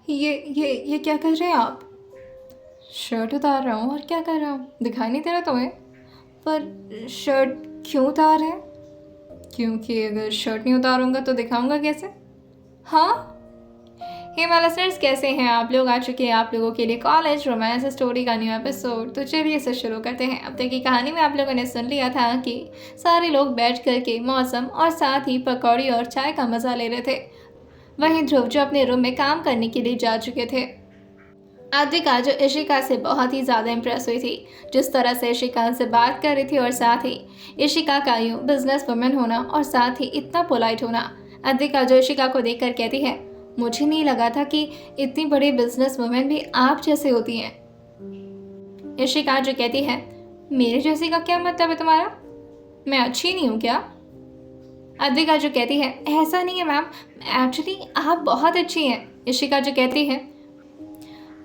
ये क्या कर रहे हैं आप? शर्ट उतार रहा हूँ। और क्या कर रहा हूँ, दिखाई नहीं दे रहा तुम्हें? पर शर्ट क्यों उतार रहे हैं? क्योंकि अगर शर्ट नहीं उतारूंगा तो दिखाऊंगा कैसे? हाँ। हे माय लिसनर्स, कैसे हैं आप लोग? आ चुके हैं आप लोगों के लिए कॉलेज रोमांस स्टोरी का न्यू एपिसोड। तो चलिए इसे शुरू करते हैं। अब तक की कहानी में आप लोगों ने सुन लिया था कि सारे लोग बैठ कर के मौसम और साथ ही पकौड़ी और चाय का मज़ा ले रहे थे। वहीं ध्रुव जो अपने रूम में काम करने के लिए जा चुके थे। आद्विका जो इशिका से बहुत ही ज़्यादा इम्प्रेस हुई थी, जिस तरह से इशिका से बात कर रही थी और साथ ही इशिका का यूँ बिजनेस वुमेन होना और साथ ही इतना पोलाइट होना। आद्विका जो इशिका को देखकर कहती है, मुझे नहीं लगा था कि इतनी बड़ी बिजनेस वुमेन भी आप जैसे होती हैं। इशिका जो कहती है, मेरे जैसी का क्या मतलब है तुम्हारा? मैं अच्छी नहीं हूँ क्या? आद्विका जो कहती है, ऐसा नहीं है मैम, एक्चुअली आप बहुत अच्छी हैं। इशिका जो कहती है,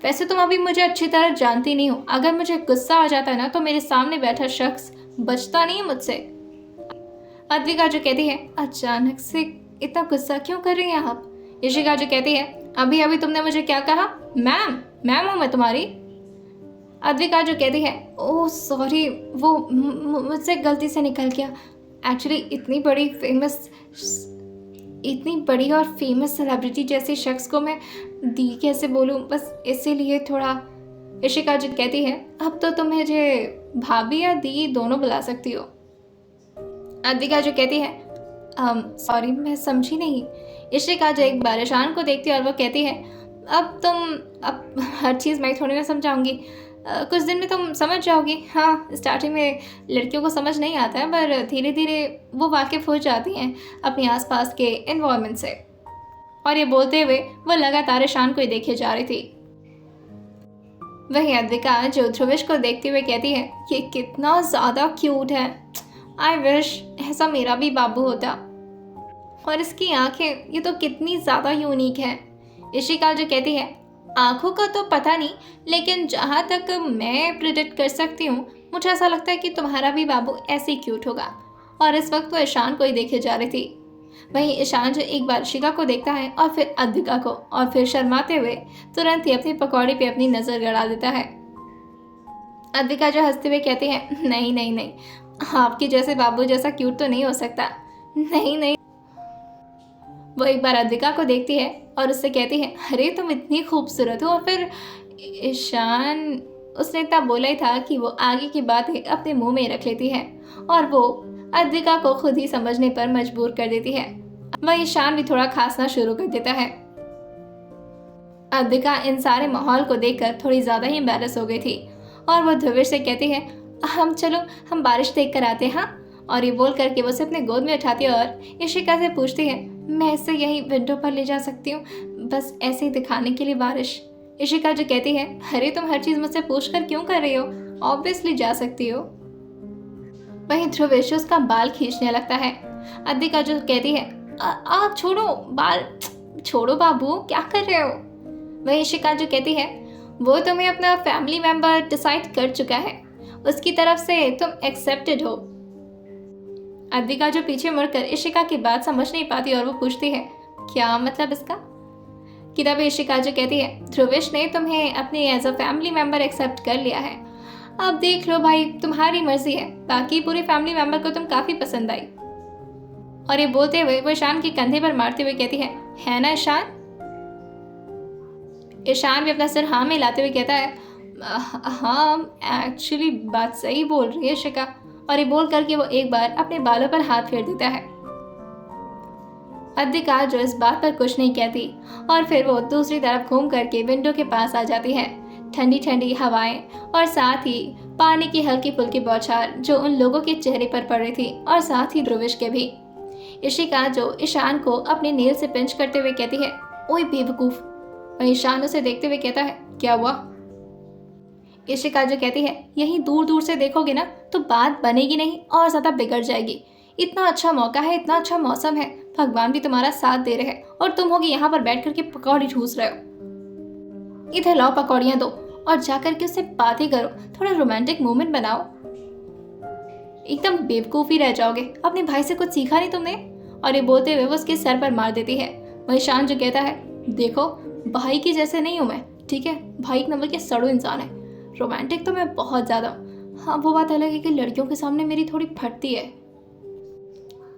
वैसे तुम अभी मुझे अच्छी तरह जानती नहीं हो। अगर मुझे गुस्सा आ जाता है ना तो मेरे सामने बैठा शख्स बचता नहीं है मुझसे। अद्विका जो कहती है, अचानक से इतना गुस्सा क्यों कर रही हैं आप? इशिका जो कहती है, अभी अभी तुमने मुझे क्या कहा? मैम, मैम हूँ मैं तुम्हारी। अद्विका जो कहती है, ओह सॉरी, वो मुझसे गलती से निकल गया। एक्चुअली इतनी बड़ी और फेमस सेलिब्रिटी जैसे शख्स को मैं दी कैसे बोलूं, बस इसीलिए थोड़ा। इशिका जो कहती है, अब तो तुम मुझे भाभी या दी दोनों बुला सकती हो। अद्विका जो कहती है, सॉरी मैं समझी नहीं। इशिका जो एक बार ईशान को देखती है और वो कहती है, अब हर चीज़ मैं थोड़ी ना समझाऊंगी, कुछ दिन में तुम समझ जाओगी। हाँ, स्टार्टिंग में लड़कियों को समझ नहीं आता है, पर धीरे धीरे वो वाकिफ़ हो जाती हैं अपने आसपास के एनवायरनमेंट से। और ये बोलते हुए वो लगातार ईशान को ही देखे जा रही थी। वहीं अद्विका जो ध्रुविश को देखते हुए कहती है, ये कितना ज़्यादा क्यूट है, आई विश ऐसा मेरा भी बाबू होता। और इसकी आंखें, ये तो कितनी ज़्यादा यूनिक है। इशिका जो कहती है, आंखों का तो पता नहीं, लेकिन जहाँ तक मैं प्रिडिक्ट कर सकती हूँ, मुझे ऐसा लगता है कि तुम्हारा भी बाबू ऐसे ही क्यूट होगा। और इस वक्त वो ईशान को ही देखे जा रही थी। वहीं ईशान जो एक बार इशिका को देखता है और फिर अद्विका को, और फिर शर्माते हुए तुरंत ही अपनी पकौड़ी पे अपनी नज़र गड़ा देता है। अद्विका जो हंसते हुए कहती है, नहीं नहीं नहीं, आपके जैसे बाबू जैसा क्यूट तो नहीं हो सकता। नहीं नहीं। वो एक बार अद्विका को देखती है और उससे कहती है, अरे तुम इतनी खूबसूरत हो। और फिर ईशान, उसने इतना बोला ही था कि वो आगे की बातें अपने मुंह में रख लेती है और वो अद्विका को खुद ही समझने पर मजबूर कर देती है। वह ईशान भी थोड़ा खांसना शुरू कर देता है। अद्विका इन सारे माहौल को देखकर थोड़ी ज़्यादा ही एम्बैरस हो गई थी और वो ध्रुविश से कहती है, हम बारिश देख कर आते हैं। हाँ। और ये बोल करके वो उसे अपने गोद में उठाती है और इशिका से पूछती है, मैं इसे यहीं विंडो पर ले जा सकती हूँ, बस ऐसे ही दिखाने के लिए बारिश। इशिका जो कहती है, अरे तुम हर चीज़ मुझसे पूछ कर क्यों कर रही हो, ऑब्वियसली जा सकती हो। वहीं ध्रुवेश उसका बाल खींचने लगता है। अद्विका जो कहती है, आप छोड़ो बाल, छोड़ो बाबू, क्या कर रहे हो? वहीं इशिका जो कहती है, वो तुम्हें अपना फैमिली मेंबर डिसाइड कर चुका है, उसकी तरफ से तुम एक्सेप्टेड हो। अद्विका जो पीछे मुड़कर इशिका की बात समझ नहीं पाती और वो पूछती है, क्या मतलब इसका? कि तभी इशिका जो कहती है, ध्रुवेश ने तुम्हें अपने as a family member accept कर लिया है। अब देख लो भाई, तुम्हारी मर्जी है, बाकी पूरे फैमिली मेंबर को तुम काफ़ी पसंद आई। और ये बोलते हुए वो ईशान के कंधे पर मारते हुए कहती है ना ईशान? ईशान भी अपना सिर हाँ में लाते हुए कहता है, हाँ एक्चुअली बात सही बोल रही है इशिका। और ये बोल करके वो एक बार अपने बालों पर हाथ फेर देता है। अद्विका जो इस बात पर कुछ नहीं कहती और फिर वो दूसरी तरफ घूम करके विंडो के पास आ जाती है। ठंडी ठंडी हवाएं और साथ ही पानी की हल्की फुल्की बौछार जो उन लोगों के चेहरे पर पड़ रही थी और साथ ही ध्रुविश के भी। इशिका जो ईशान को अपने नेल से पिंच करते हुए कहती है, ओए बेवकूफ। वहीं ईशान उसे देखते हुए कहता है, क्या हुआ? इशिका जो कहती है, यहीं दूर दूर से देखोगे ना तो बात बनेगी नहीं और ज़्यादा बिगड़ जाएगी। इतना अच्छा मौका है, इतना अच्छा मौसम है, भगवान भी तुम्हारा साथ दे रहे हैं और तुम होगी यहाँ पर बैठ करके पकौड़ी ठूस रहे हो। इधर लाओ पकौड़ियाँ दो और जाकर के उससे बातें करो, थोड़ा रोमांटिक मोमेंट बनाओ। एकदम बेवकूफ़ी रह जाओगे, अपने भाई से कुछ सीखा नहीं तुमने? और ये बोलते हुए वो उसके सर पर मार देती है। वहीं ईशान जो कहता है, देखो भाई की जैसे नहीं हूँ मैं, ठीक है। भाई एक नंबर के सड़ू इंसान है। रोमांटिक तो मैं बहुत ज़्यादा हूँ। हाँ, वो बात अलग है कि लड़कियों के सामने मेरी थोड़ी फटती है।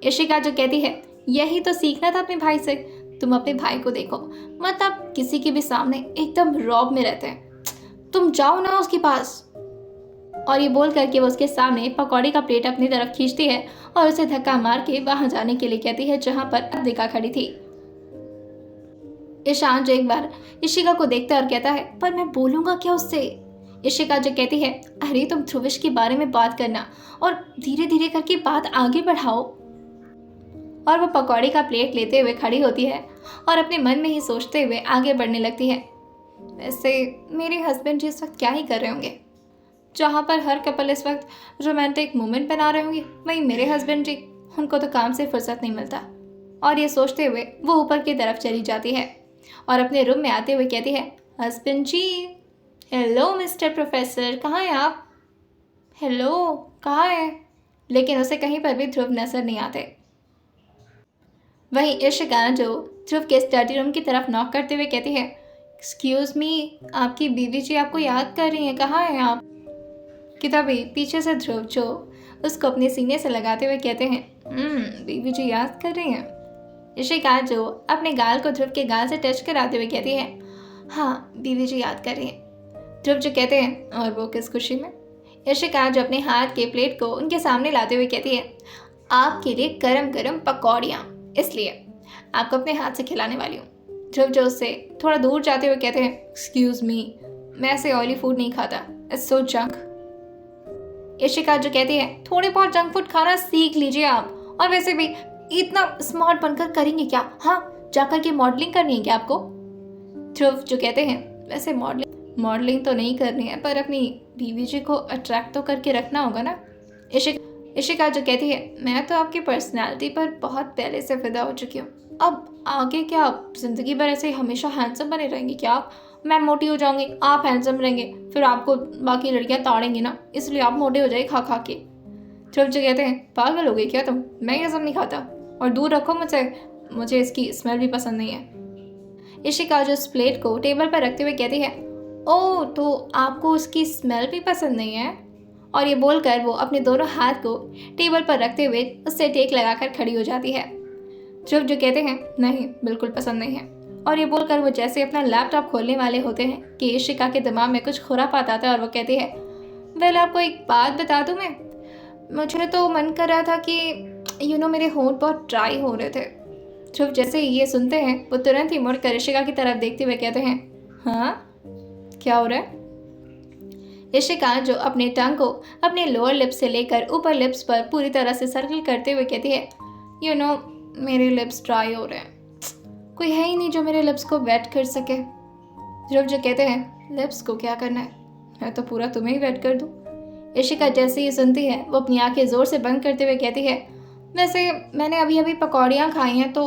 इशिका जो कहती है, यही तो सीखना था अपने भाई से। तुम अपने भाई को देखो, मतलब किसी के भी सामने एकदम रौब में रहते हैं। तुम जाओ ना उसके पास। और ये बोल करके वो उसके सामने पकौड़ी का प्लेट अपनी तरफ खींचती है और उसे धक्का मार के वहां जाने के लिए कहती है जहां पर अद्विका खड़ी थी। ईशान जो एक बार इशिका को देखता है और कहता है, पर मैं बोलूंगा क्या उससे। इशिका जो कहती है, अरे तुम ध्रुविश के बारे में बात करना और धीरे धीरे करके बात आगे बढ़ाओ। और वो पकौड़ी का प्लेट लेते हुए खड़ी होती है और अपने मन में ही सोचते हुए आगे बढ़ने लगती है, वैसे मेरे हस्बैंड जी इस वक्त क्या ही कर रहे होंगे। जहाँ पर हर कपल इस वक्त रोमांटिक मोमेंट बना रहे होंगे, वहीं मेरे हस्बैंड जी, उनको तो काम से फुर्सत नहीं मिलता। और ये सोचते हुए वो ऊपर की तरफ चली जाती है और अपने रूम में आते हुए कहती है, हस्बैंड जी। हेलो मिस्टर प्रोफेसर, कहाँ हैं आप? हेलो, कहाँ है? लेकिन उसे कहीं पर भी ध्रुव नजर नहीं आते। वहीं इशिका जो ध्रुव के स्टडी रूम की तरफ नॉक करते हुए कहती है, एक्सक्यूज मी, आपकी बीवी जी आपको याद कर रही हैं, कहाँ हैं आप? कि तभी पीछे से ध्रुव जो उसको अपने सीने से लगाते हुए कहते हैं, बीवी जी याद कर रही हैं। इशिका जो अपने गाल को ध्रुव के गाल से टच कराते हुए कहती है, हाँ बीवी जी याद कर रही हैं। ध्रुव जो कहते हैं, और वो किस खुशी में। इशिका जो अपने हाथ के प्लेट को उनके सामने लाते हुए कहती है, आपके लिए गरम गरम पकौड़ियाँ, इसलिए आपको अपने हाथ से खिलाने वाली हूँ। ध्रुव जो उससे थोड़ा दूर जाते हुए कहते हैं, एक्सक्यूज मी, मैं ऐसे ऑयली फूड नहीं खाता, इट्स सो जंक। इशिका जो कहती है, थोड़े बहुत जंक फूड खाना सीख लीजिए आप, और वैसे भी इतना स्मार्ट बनकर करेंगे क्या? हाँ, जाकर के मॉडलिंग करनी है क्या आपको? ध्रुव जो कहते हैं, वैसे मॉडलिंग तो नहीं करनी है, पर अपनी बीवी जी को अट्रैक्ट तो करके रखना होगा ना। इशिका जो कहती है, मैं तो आपकी पर्सनैलिटी पर बहुत पहले से फिदा हो चुकी हूँ, अब आगे क्या आप जिंदगी भर ऐसे हमेशा हैंडसम बने रहेंगे क्या आप? मैं मोटी हो जाऊंगी, आप हैंडसम रहेंगे, फिर आपको बाकी लड़कियां ताड़ेंगी ना, इसलिए आप मोटे हो जाए खा खा के। ध्रुव जो कहते हैं, पागल हो गई क्या तुम? मैं ये सब नहीं खाता, और दूर रखो मुझसे, मुझे इसकी स्मेल भी पसंद नहीं है। इशिका जो इस प्लेट को टेबल पर रखते हुए कहती है, ओह तो आपको उसकी स्मेल भी पसंद नहीं है? और ये बोलकर वो अपने दोनों हाथ को टेबल पर रखते हुए उससे टेक लगाकर खड़ी हो जाती है। ध्रुव जो कहते हैं, नहीं बिल्कुल पसंद नहीं है। और ये बोलकर वो जैसे अपना लैपटॉप खोलने वाले होते हैं कि इशिका के दिमाग में कुछ खुरापात आता है और वो कहती है, वेल आपको एक बात बता दूं मैं, मुझे तो मन कर रहा था कि मेरे होंठ बहुत ड्राई हो रहे थे। ध्रुव जैसे ही ये सुनते हैं वो तुरंत ही मुड़कर इशिका की तरफ देखते हुए कहते हैं, हाँ क्या हो रहा है? इशिका जो अपने टंग को अपने लोअर लिप्स से लेकर ऊपर लिप्स पर पूरी तरह से सर्कल करते हुए कहती है, मेरे लिप्स ड्राई हो रहे हैं, कोई है ही नहीं जो मेरे लिप्स को वेट कर सके। ध्रुव जो कहते हैं, लिप्स को क्या करना है, मैं तो पूरा तुम्हें ही वेट कर दूं। इशिका जैसे ही सुनती है वो अपनी आंखें जोर से बंद करते हुए कहती है, वैसे मैंने अभी अभी पकौड़ियाँ खाई हैं, तो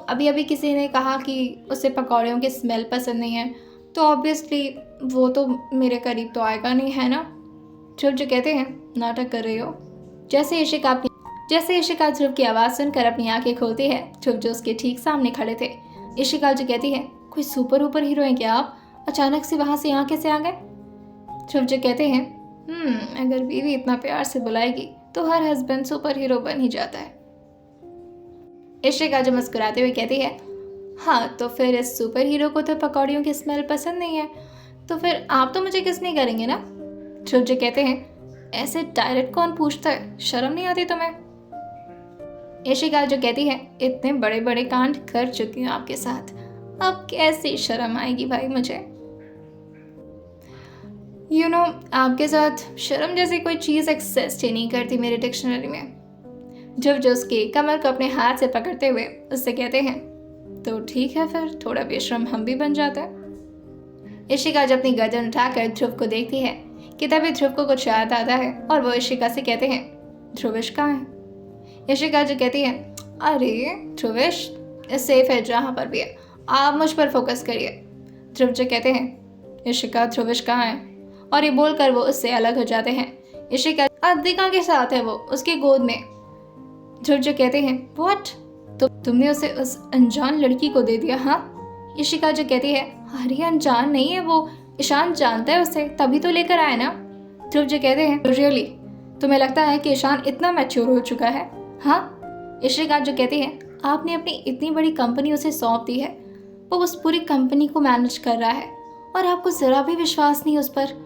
अभी अभी किसी ने कहा कि उसे पकौड़ियों की स्मेल पसंद नहीं है, तो ऑब्वियसली वो तो मेरे करीब तो आएगा नहीं, है ना? ध्रुव जो कहते हैं, नाटक कर रही हो। जैसे इशिका ध्रुव की आवाज़ सुनकर अपनी आंखें खोलती है, ध्रुव जो उसके ठीक सामने खड़े थे। इशिका जो कहती है, कोई सुपर हीरो हैं क्या आप? अचानक से वहाँ से यहाँ कैसे आ गए? ध्रुव जो कहते हैं, अगर बीवी इतना प्यार से बुलाएगी तो हर हस्बैंड सुपर हीरो बन ही जाता है। इशिका जो मुस्कुराते हुए कहती है, हाँ तो फिर इस सुपर हीरो को तो पकौड़ियों की स्मेल पसंद नहीं है, तो फिर आप तो मुझे किस नहीं करेंगे ना? ध्रुव जो कहते हैं, ऐसे डायरेक्ट कौन पूछता है, शर्म नहीं आती तुम्हें? इशिका जो कहती है, इतने बड़े बड़े कांड कर चुकी हूँ आपके साथ, अब कैसी शर्म आएगी भाई मुझे? आपके साथ शर्म जैसी कोई चीज़ एक्सिस्ट ही नहीं करती मेरे डिक्शनरी में। ध्रुव जो उसके कमर को अपने हाथ से पकड़ते हुए उससे कहते हैं, तो ठीक है फिर थोड़ा बेशर्म हम भी बन जाते हैं। इशिका जब अपनी गर्दन उठाकर ध्रुव को देखती है कि तभी ध्रुव को कुछ याद आता है और वो इशिका से कहते हैं, ध्रुवेश कहाँ है? इशिका जो कहती है, अरे ध्रुवेश सेफ है जहाँ पर भी है, आप मुझ पर फोकस करिए। ध्रुव जो कहते हैं, इशिका ध्रुवेश कहाँ है? और ये बोलकर वो उससे अलग हो जाते हैं। इशिका अद्विका के साथ है, वो उसकी गोद में। ध्रुव जो कहते हैं, व्हाट? तो तुमने उसे उस अनजान लड़की को दे दिया? हाँ, इशिका जो कहती है, अरे अनजान नहीं है वो, ईशान जानता है उसे, तभी तो लेकर आया ना। ध्रुव जो कहते हैं, रियली तुम्हें लगता है कि ईशान इतना मैच्योर हो चुका है? हाँ। इशिका जो कहती है, आपने अपनी इतनी बड़ी कंपनी उसे सौंप दी है, वो उस पूरी कंपनी को मैनेज कर रहा है और आपको ज़रा भी विश्वास नहीं उस पर।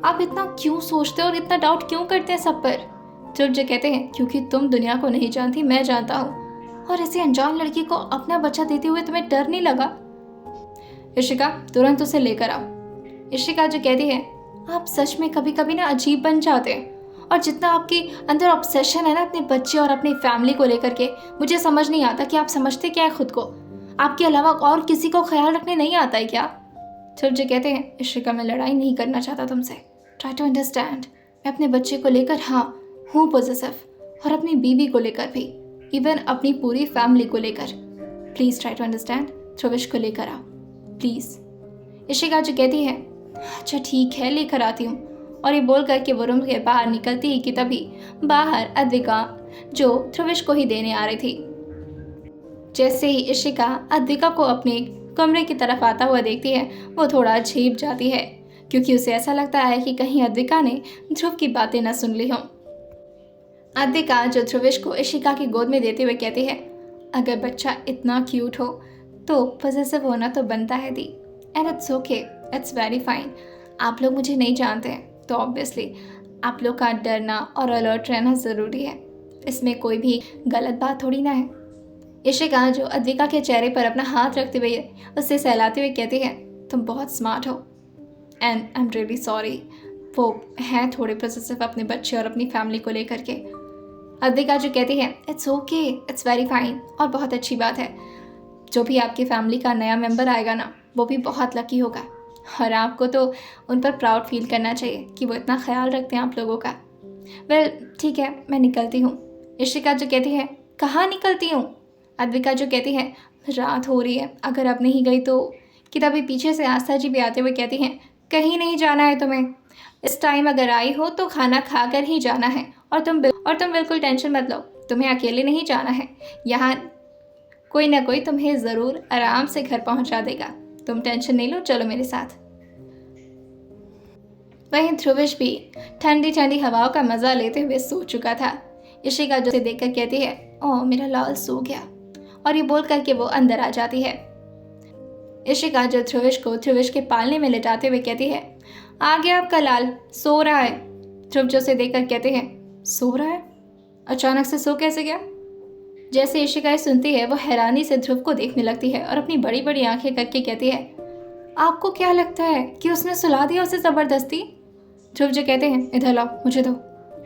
आप इतना क्यों सोचते हो और इतना डाउट क्यों करते हैं सब पर? ध्रुव जो कहते हैं, क्योंकि तुम दुनिया को नहीं जानती, मैं जानता हूँ, और ऐसी अनजान लड़की को अपना बच्चा देते हुए तुम्हें डर नहीं लगा? इशिका तुरंत उसे लेकर आओ। इशिका जो कहती है, आप सच में कभी कभी ना अजीब बन जाते हैं, और जितना आपके अंदर ऑब्सेशन है ना अपने बच्चे और अपनी फैमिली को लेकर के, मुझे समझ नहीं आता कि आप समझते क्या है खुद को? आपके अलावा और किसी को ख्याल रखने नहीं आता है क्या? ध्रुव जी कहते हैं, इशिका मैं लड़ाई नहीं करना चाहता तुमसे, ट्राई टू अंडरस्टैंड। मैं अपने बच्चे को लेकर हाँ हूँ पॉजिटिव, और अपनी बीवी को लेकर भी, इवन अपनी पूरी फैमिली को लेकर। Please try to understand. Dhruvish को लेकर आओ प्लीज़। इशिका जो कहती है, अच्छा ठीक है लेकर आती हूँ, और ये बोल करके वो रूम के बाहर निकलती ही कि तभी बाहर अद्विका जो ध्रुविश को ही देने आ रही थी। जैसे ही इशिका अद्विका को अपने कमरे की तरफ आता हुआ देखती है, वो थोड़ा झेप जाती है, क्योंकि उसे ऐसा लगता है कि कहीं अद्विका ने ध्रुव की बातें न सुन ली हों। अद्विका जो ध्रुविश को इशिका की गोद में देते हुए कहती है, अगर बच्चा इतना क्यूट हो तो पॉसेसिव होना तो बनता है दी, and it's okay, it's very fine. आप लोग मुझे नहीं जानते हैं तो ऑब्वियसली आप लोग का डरना और अलर्ट रहना ज़रूरी है, इसमें कोई भी गलत बात थोड़ी ना है। इशिका जो अद्विका के चेहरे पर अपना हाथ रखते हुए उससे सहलाते हुए कहती है, तुम बहुत स्मार्ट हो, and I am really sorry. वो हैं थोड़े पॉसेसिव अपने बच्चे और अपनी फैमिली को लेकर के। अद्विका जो कहती है, it's okay, it's very fine, और बहुत अच्छी बात है, जो भी आपकी फैमिली का नया मेंबर आएगा ना, वो भी बहुत लकी होगा, और आपको तो उन पर प्राउड फील करना चाहिए कि वो इतना ख्याल रखते हैं आप लोगों का। वेल ठीक है, मैं निकलती हूँ। इशिका जो कहती है, कहाँ निकलती हूँ? अद्विका जो कहती है, रात हो रही है, अगर अब नहीं गई तो। कि तभी पीछे से आस्था जी भी आते हुए कहती हैं, कहीं नहीं जाना है तुम्हें, इस टाइम अगर आई हो तो खाना खा कर ही जाना है, और तुम बिल्कुल टेंशन मत लो, तुम्हें अकेले नहीं जाना है, यहाँ कोई ना कोई तुम्हें ज़रूर आराम से घर पहुँचा देगा, तुम टेंशन नहीं लो, चलो मेरे साथ। वहीं ध्रुविश भी ठंडी ठंडी हवाओं का मज़ा लेते हुए सो चुका था। इशिका जो उसे देखकर कहती है, ओह मेरा लाल सो गया, और ये बोल करके वो अंदर आ जाती है। इशिका जो ध्रुविश को ध्रुविश के पालने में लेटाते हुए कहती है, आ गया आपका लाल, सो रहा है। ध्रुव जो उसे देखकर कहते हैं, सो रहा है? अचानक से सो कैसे गया? जैसे इशिका सुनती है, वो हैरानी से ध्रुव को देखने लगती है और अपनी बड़ी बड़ी आंखें करके कहती है, आपको क्या लगता है कि उसने सुला दिया उसे ज़बरदस्ती? ध्रुव जो कहते हैं, इधर लाओ, मुझे दो,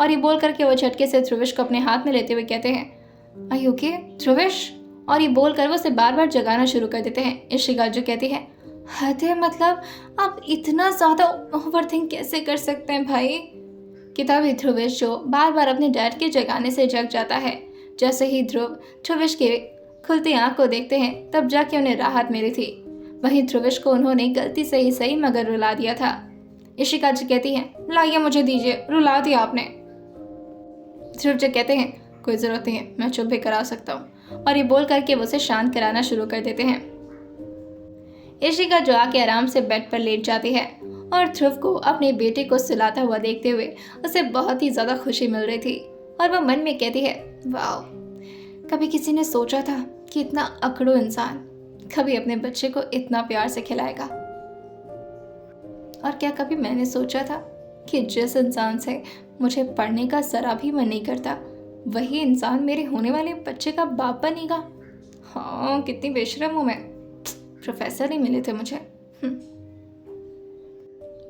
और ये बोल करके वो झटके से ध्रुविश को अपने हाथ में लेते हुए कहते हैं, आई ओके ध्रुविश? और ये बोल कर वो उसे बार बार जगाना शुरू कर देते हैं। इशिका जो कहती है, हद है, मतलब आप इतना ज़्यादा ओवरथिंक कैसे कर सकते हैं भाई? कि तभी ध्रुविश जो बार बार अपने डैड के जगाने से जग जाता है। जैसे ही ध्रुविश के खुलती आँख को देखते हैं, तब जाके उन्हें राहत मिली थी। वहीं ध्रुविश को उन्होंने गलती से ही सही मगर रुला दिया था। इशिका जी कहती हैं, लाइए मुझे दीजिए, रुला दिया आपने। ध्रुव जी कहते हैं, कोई ज़रूरत नहीं है, मैं चुप भी करा सकता हूँ, और ये बोल करके वो उसे शांत कराना शुरू कर देते हैं। इशिका जो आके आराम से बेड पर लेट जाती है, और ध्रुव को अपने बेटे को सुलाता हुआ देखते हुए उसे बहुत ही ज़्यादा खुशी मिल रही थी, और वह मन में कहती है, वाह, कभी किसी ने सोचा था कि इतना अकड़ू इंसान कभी अपने बच्चे को इतना प्यार से खिलाएगा? और क्या कभी मैंने सोचा था कि जिस इंसान से मुझे पढ़ने का ज़रा भी मन नहीं करता, वही इंसान मेरे होने वाले बच्चे का बाप बनेगा? हाँ, कितनी बेशरम हूँ मैं, प्रोफेसर नहीं मिले थे मुझे।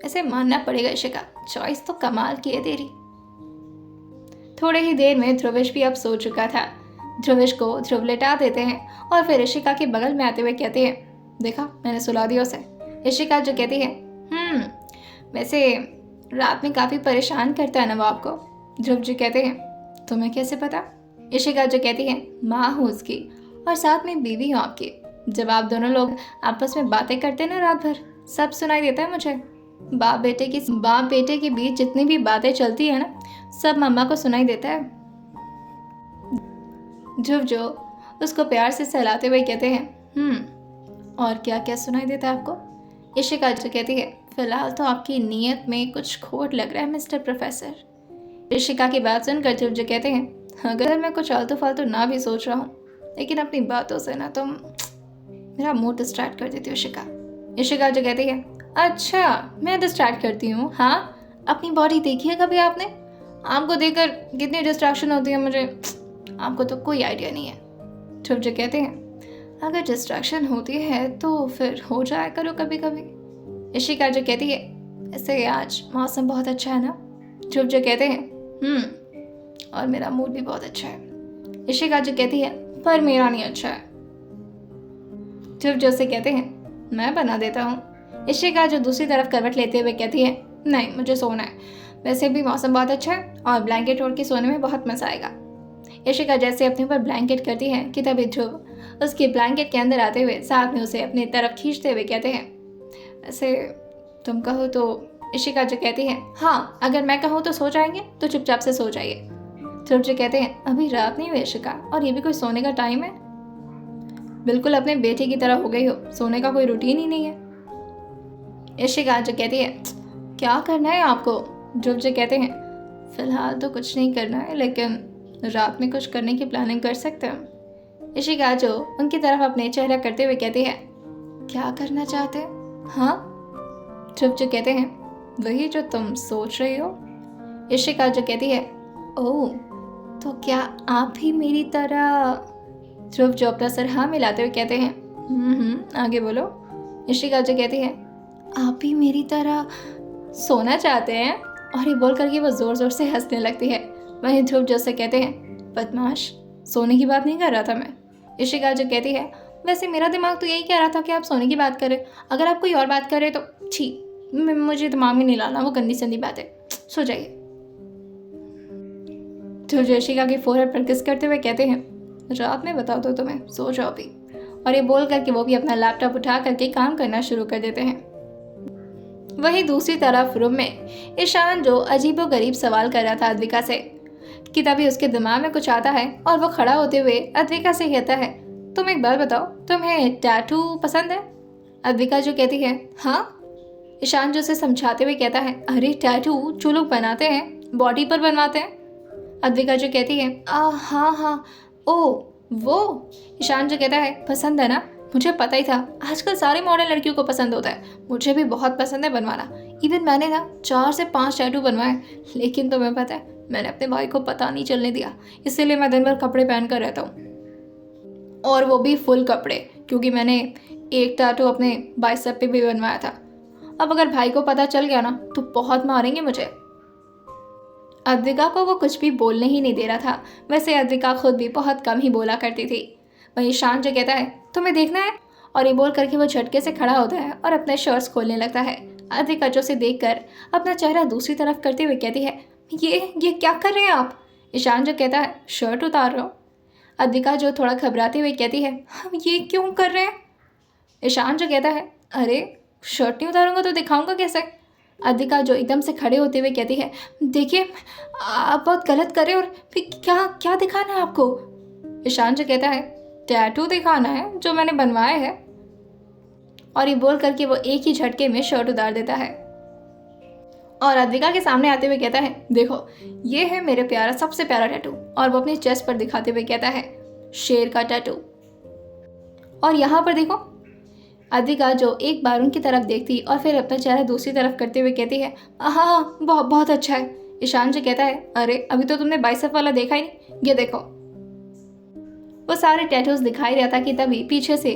ऐसे मानना पड़ेगा इशिका, चॉइस तो कमाल की है तेरी। थोड़े ही देर में ध्रुविश भी अब सो चुका था। ध्रुविश को ध्रुव लेटा देते हैं, और फिर इशिका के बगल में आते हुए कहते हैं, देखा मैंने सुला दिया उसे। इशिका जो कहती है, वैसे रात में काफ़ी परेशान करता है ना वो आपको? ध्रुव जी कहते हैं, तुम्हें कैसे पता? इशिका जो कहती है, माँ हूँ उसकी, और साथ में बीवी हूँ आपकी। जब आप दोनों लोग आपस में बातें करते हैं ना रात भर, सब सुनाई देता है मुझे। बाप बेटे के बीच जितनी भी बातें चलती है ना, सब मम्मा को सुनाई देता है। ध्रुव जो उसको प्यार से सहलाते हुए कहते हैं, और क्या क्या सुनाई देता है आपको? इशिका जो कहती है, फिलहाल तो आपकी नीयत में कुछ खोट लग रहा है मिस्टर प्रोफेसर। इशिका की बात सुनकर ध्रुव जो कहते हैं, अगर मैं कुछ आलतू फालतू ना भी सोच रहा हूँ, लेकिन अपनी बातों से ना तुम मेरा मूड डिस्ट्रैक्ट कर देती हो इशिका। इशिका जो कहती है, अच्छा मैं डिस्ट्रैक्ट करती हूँ? हाँ, अपनी बॉडी देखी है कभी आपने? आपको देखकर कितनी डिस्ट्रैक्शन होती है मुझे, आपको तो कोई आइडिया नहीं है। ध्रुव जो कहते हैं, अगर डिस्ट्रैक्शन होती है तो फिर हो जाया करो कभी कभी। इशिका जो कहती है, ऐसे आज मौसम बहुत अच्छा है ना? ध्रुव जो कहते हैं, और मेरा मूड भी बहुत अच्छा है। इशिका जो कहती है, पर मेरा नहीं अच्छा है। ध्रुव जो से कहते हैं, मैं बना देता हूँ। इशिका जो दूसरी तरफ करवट लेते हुए कहती है, नहीं मुझे सोना है, वैसे भी मौसम बहुत अच्छा है और ब्लैंकेट ओढ़ के सोने में बहुत मजा आएगा। इशिका जैसे अपने ऊपर ब्लैंकेट करती है कि तभी ध्रुव उसके ब्लैंकेट के अंदर आते हुए साथ में उसे अपनी तरफ खींचते हुए कहते हैं, ऐसे तुम कहो तो? इशिका जो कहती है, हाँ अगर मैं कहूँ तो सो जाएंगे, तो चुपचाप से सो जाइए। ध्रुव जो कहते हैं, अभी रात नहीं हुई इशिका, और ये भी कोई सोने का टाइम है? बिल्कुल अपने बेटे की तरह हो गई हो, सोने का कोई रूटीन ही नहीं है। इशिका जो कहती है, क्या करना है आपको? ध्रुव जो कहते हैं, फिलहाल तो कुछ नहीं करना है, लेकिन रात में कुछ करने की प्लानिंग कर सकते हैं। इशिका जो उनकी तरफ अपने चेहरा करते हुए कहती है, क्या करना चाहते हैं? हाँ? ध्रुव जो कहते हैं, वही जो तुम सोच रही हो। इशिका जो कहती है, ओह तो क्या आप भी मेरी तरह? ध्रुव जो अपना सर हाँ मिलाते हुए कहते हैं, आगे बोलो। इशिका जो कहती है, आप भी मेरी तरह सोना चाहते हैं? और ये बोल करके वो जोर जोर से हंसने लगती है। वहीं ध्रुव जो से कहते हैं, बदमाश, सोने की बात नहीं कर रहा था मैं। इशिका जो कहती है, वैसे मेरा दिमाग तो यही कह रहा था कि आप सोने की बात करें, अगर आप कोई और बात करें तो छी, मुझे दिमाग में नहीं लाना, वो गंदी संदी बात है, सो जाइए। ध्रुव जो इशिका के फोरहेड पर किस करते हुए कहते हैं, रात में बता दो तुम्हें, सो जाओ अभी। और ये बोल करके वो भी अपना लैपटॉप उठा करके काम करना शुरू कर देते हैं। वहीं दूसरी तरफ रूम में ईशान जो अजीबोगरीब सवाल कर रहा था अद्विका से कि तभी उसके दिमाग में कुछ आता है और वो खड़ा होते हुए अद्विका से कहता है, तुम एक बात बताओ, तुम्हें टैटू पसंद है? अद्विका जो कहती है, हाँ। ईशान जो उसे समझाते हुए कहता है, अरे टैटू जो लोग बनाते हैं बॉडी पर बनवाते हैं। अद्विका जो कहती है, हाँ हाँ, ओ वो। ईशान जो कहता है, पसंद है ना? मुझे पता ही था, आजकल सारे मॉडर्न लड़कियों को पसंद होता है, मुझे भी बहुत पसंद है बनवाना। इवन मैंने ना 4 से 5 टैटू बनवाए, लेकिन तुम्हें पता है मैंने अपने भाई को पता नहीं चलने दिया, इसीलिए मैं दिन भर कपड़े पहन कर रहता हूँ, और वो भी फुल कपड़े, क्योंकि मैंने एक टैटू अपने बाइसेप पे भी बनवाया था। अब अगर भाई को पता चल गया ना तो बहुत मारेंगे मुझे। अद्विका को वो कुछ भी बोलने ही नहीं दे रहा था। वैसे अद्विका खुद भी बहुत कम ही बोला करती थी। वहीं ईशान जो कहता है, तुम्हें देखना है? और ये बोल करके वो झटके से खड़ा होता है और अपने शर्ट्स खोलने लगता है। अद्विका जो उसे देखकर अपना चेहरा दूसरी तरफ करते हुए कहती है, ये क्या कर रहे हैं आप? ईशान जो कहता है, शर्ट उतार रहा हूँ। अद्विका जो थोड़ा घबराते हुए कहती है, ये क्यों कर रहे हैं? ईशान जो कहता है, अरे शर्ट नहीं उतारूंगा तो दिखाऊंगा कैसे? अद्विका जो एकदम से खड़े होते हुए कहती है, देखिए आप बहुत गलत कर रहे हैं, और फिर क्या दिखाना है आपको? ईशान जो कहता है, टैटू दिखाना है जो मैंने बनवाए हैं। और ये बोल करके वो एक ही झटके में शर्ट उतार देता है और अद्विका के सामने आते हुए कहता है, देखो ये है मेरे प्यारा सबसे प्यारा टैटू। और वो अपनी चेस्ट पर दिखाते हुए कहता है, शेर का टैटू। और यहाँ पर देखो। अद्विका जो एक बार उनकी तरफ देखती और फिर अपना चेहरा दूसरी तरफ करते हुए कहती है, हाँ बहुत अच्छा है। ईशान जो कहता है, अरे अभी तो तुमने बाइसेप वाला देखा ही नहीं, ये देखो। वो सारे टैटूज दिखाई रहा था कि तभी पीछे से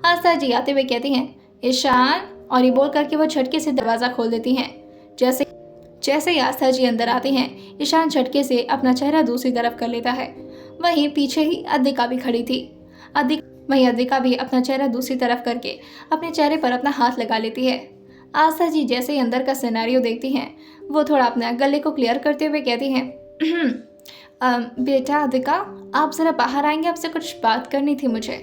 आस्था जी आते हुए कहती हैं, ईशान। और ये बोल करके वो झटके से दरवाज़ा खोल देती हैं। जैसे ही आस्था जी अंदर आती हैं, ईशान झटके से अपना चेहरा दूसरी तरफ कर लेता है। वहीं पीछे ही अद्विका भी खड़ी थी। वहीं अद्विका भी अपना चेहरा दूसरी तरफ करके अपने चेहरे पर अपना हाथ लगा लेती है। आस्था जी जैसे ही अंदर का सिनेरियो देखती हैं, वो थोड़ा अपना गले को क्लियर करते हुए कहती हैं, बेटा अद्विका, आप ज़रा बाहर आएंगे, आपसे कुछ बात करनी थी मुझे।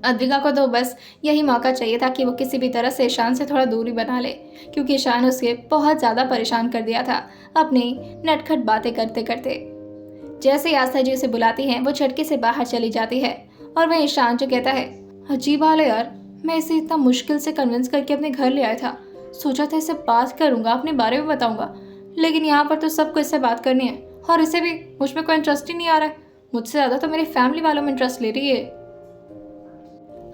अद्विका को तो बस यही मौका चाहिए था कि वो किसी भी तरह से ईशान से थोड़ा दूरी बना ले, क्योंकि ईशान उसे बहुत ज़्यादा परेशान कर दिया था अपनी नटखट बातें करते करते। जैसे ही आस्था जी उसे बुलाती हैं, वो झटके से बाहर चली जाती है। और वह ईशान जो कहता है, अजीब हाल है यार। मैं इसे इतना मुश्किल से कन्विंस करके अपने घर ले आया था। सोचा था इसे बात करूंगा, अपने बारे में बताऊंगा, लेकिन यहाँ पर तो सबको इससे बात करनी है और इसे भी मुझ में कोई इंटरेस्ट ही नहीं आ रहा है। मुझसे ज़्यादा तो मेरी फैमिली वालों में इंटरेस्ट ले रही है।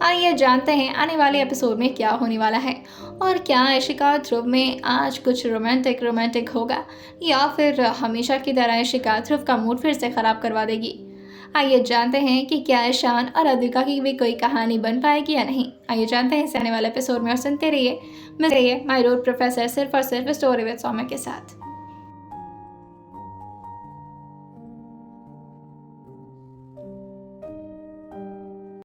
आइए जानते हैं आने वाले एपिसोड में क्या होने वाला है, और क्या इशिका और ध्रुव में आज कुछ रोमांटिक रोमांटिक होगा, या फिर हमेशा की तरह इशिका ध्रुव का मूड फिर से ख़राब करवा देगी। आइए जानते हैं कि क्या ईशान और अद्विका की भी कोई कहानी बन पाएगी या नहीं। आइए जानते हैं इस आने वाले एपिसोड में, और सुनते रहिए माय रोड प्रोफेसर, सिर्फ और सिर्फ स्टोरी विद सौम्य के साथ।